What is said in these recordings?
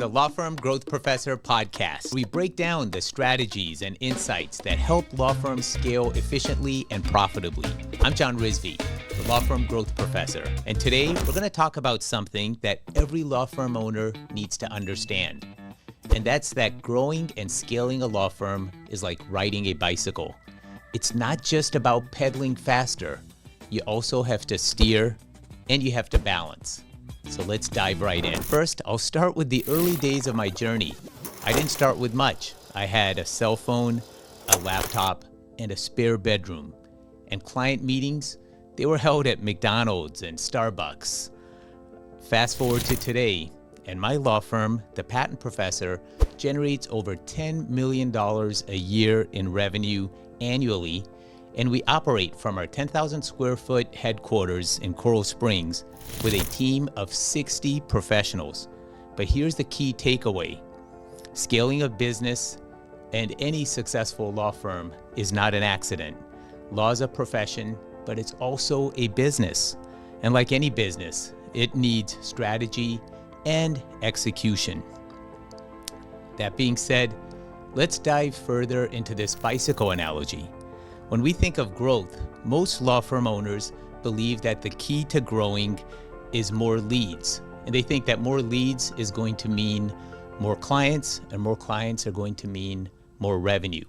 The Law Firm Growth Professor podcast. We break down the strategies and insights that help law firms scale efficiently and profitably. I'm John Rizvi, the Law Firm Growth Professor, and today we're going to talk about something that every law firm owner needs to understand. And that's that growing and scaling a law firm is like riding a bicycle. It's not just about pedaling faster. You also have to steer and you have to balance. So let's dive right in. First, I'll start with the early days of my journey. I didn't start with much. I had a cell phone, a laptop, and a spare bedroom. And client meetings, they were held at McDonald's and Starbucks. Fast forward to today, and my law firm, the Patent Professor, generates over $10 million a year in revenue annually, and we operate from our 10,000 square foot headquarters in Coral Springs with a team of 60 professionals. But here's the key takeaway. Scaling a business and any successful law firm is not an accident. Law is a profession, but it's also a business. And like any business, it needs strategy and execution. That being said, let's dive further into this bicycle analogy. When we think of growth, most law firm owners believe that the key to growing is more leads. And they think that more leads is going to mean more clients, and more clients are going to mean more revenue.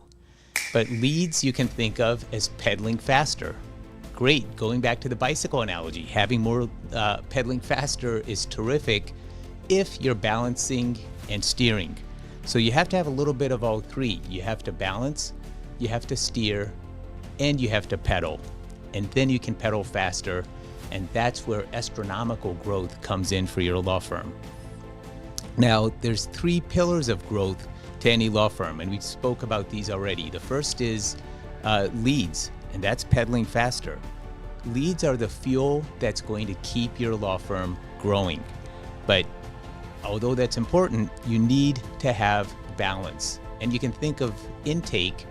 But leads you can think of as pedaling faster. Great, going back to the bicycle analogy, having more pedaling faster is terrific if you're balancing and steering. So you have to have a little bit of all three. You have to balance, you have to steer, and you have to pedal. And then you can pedal faster, and that's where astronomical growth comes in for your law firm. Now, there's three pillars of growth to any law firm, and we spoke about these already. The first is leads, and that's pedaling faster. Leads are the fuel that's going to keep your law firm growing. But although that's important, you need to have balance. And you can think of intake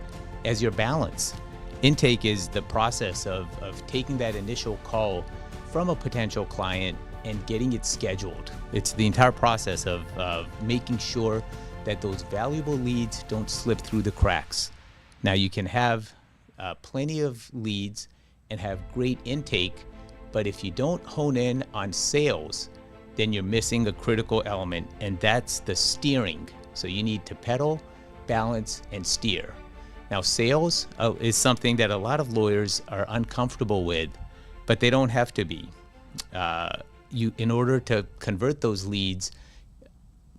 as your balance. Intake is the process of taking that initial call from a potential client and getting it scheduled. It's the entire process of making sure that those valuable leads don't slip through the cracks. Now, you can have plenty of leads and have great intake, but if you don't hone in on sales, then you're missing a critical element, and that's the steering. So you need to pedal, balance, and steer. Now, sales is something that a lot of lawyers are uncomfortable with, but they don't have to be. In order to convert those leads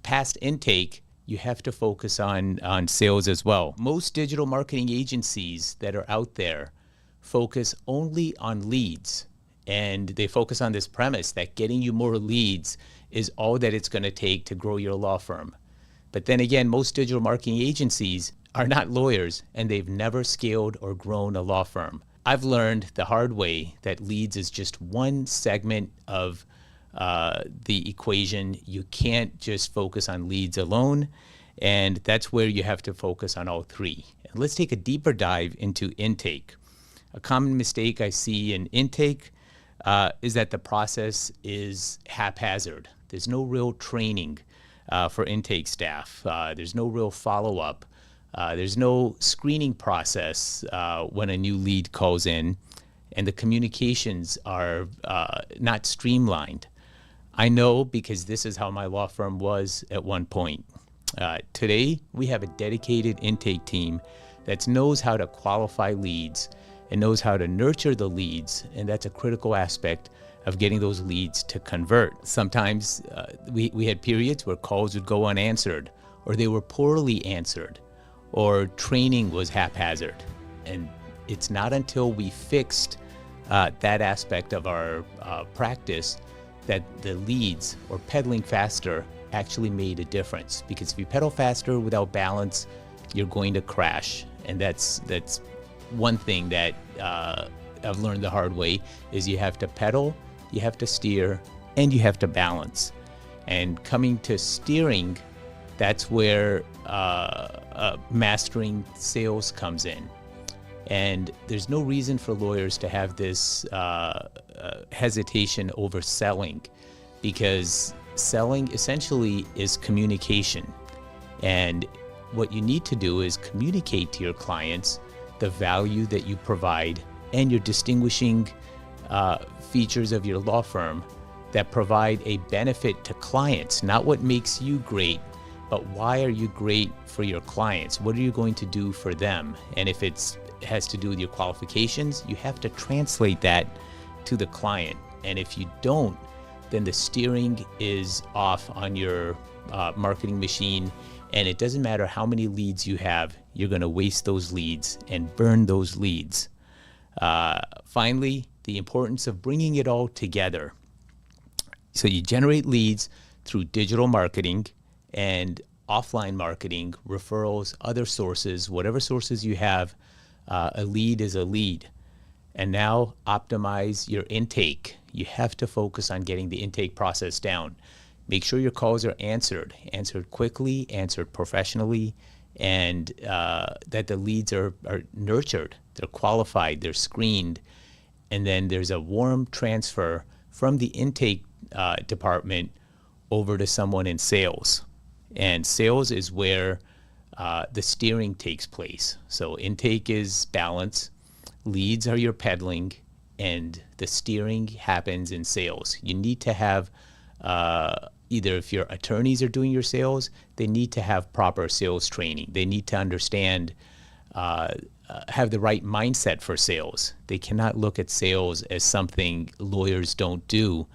past intake, you have to focus on sales as well. Most digital marketing agencies that are out there focus only on leads, and they focus on this premise that getting you more leads is all that it's going to take to grow your law firm. But then again, most digital marketing agencies are not lawyers, and they've never scaled or grown a law firm. I've learned the hard way that leads is just one segment of the equation. You can't just focus on leads alone, and that's where you have to focus on all three. And let's take a deeper dive into intake. A common mistake I see in intake is that the process is haphazard. There's no real training for intake staff. There's no real follow-up. There's no screening process when a new lead calls in, and the communications are not streamlined. I know because this is how my law firm was at one point. Today, we have a dedicated intake team that knows how to qualify leads and knows how to nurture the leads, and that's a critical aspect of getting those leads to convert. Sometimes we had periods where calls would go unanswered, or they were poorly answered, or training was haphazard. And it's not until we fixed that aspect of our practice that the leads, or pedaling faster, actually made a difference. Because if you pedal faster without balance, you're going to crash. And that's one thing that I've learned the hard way, is you have to pedal, you have to steer, and you have to balance. And coming to steering, that's where mastering sales comes in. And there's no reason for lawyers to have this hesitation over selling, because selling essentially is communication. And what you need to do is communicate to your clients the value that you provide and your distinguishing features of your law firm that provide a benefit to clients, not what makes you great, but why are you great for your clients? What are you going to do for them? And if it has to do with your qualifications, you have to translate that to the client. And if you don't, then the steering is off on your marketing machine, and it doesn't matter how many leads you have, you're going to waste those leads and burn those leads. Finally, the importance of bringing it all together. So you generate leads through digital marketing and offline marketing, referrals, other sources, whatever sources you have. A lead is a lead. And now optimize your intake. You have to focus on getting the intake process down. Make sure your calls are answered quickly, answered professionally, and that the leads are nurtured, they're qualified, they're screened, and then there's a warm transfer from the intake department over to someone in sales. And sales is where the steering takes place. So intake is balance, leads are your peddling, and the steering happens in sales. You need to have either if your attorneys are doing your sales, they need to have proper sales training. They need to understand, have the right mindset for sales. They cannot look at sales as something lawyers don't do,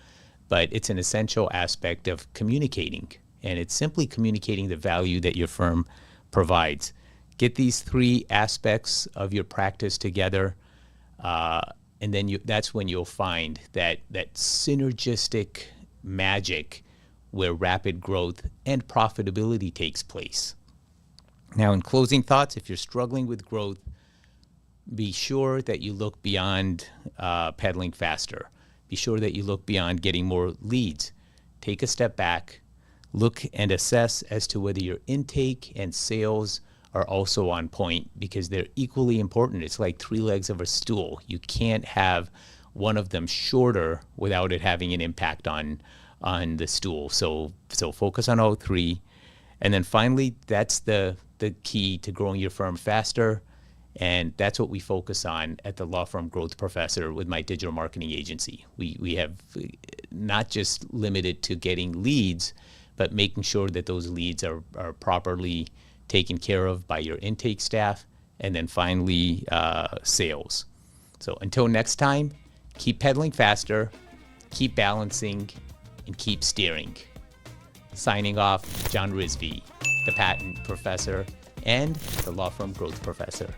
but it's an essential aspect of communicating. And it's simply communicating the value that your firm provides. Get these three aspects of your practice together, and then that's when you'll find that synergistic magic where rapid growth and profitability takes place. Now, in closing thoughts, if you're struggling with growth, be sure that you look beyond pedaling faster. Be sure that you look beyond getting more leads. Take a step back, look and assess as to whether your intake and sales are also on point, because they're equally important. It's like three legs of a stool. You can't have one of them shorter without it having an impact on the stool. So focus on all three. And then finally, that's the key to growing your firm faster. And that's what we focus on at the Law Firm Growth Professor with my digital marketing agency. We have not just limited to getting leads, but making sure that those leads are properly taken care of by your intake staff, and then finally sales. So until next time, keep pedaling faster, keep balancing, and keep steering. Signing off, John Rizvi, the patent professor and the Law Firm Growth Professor.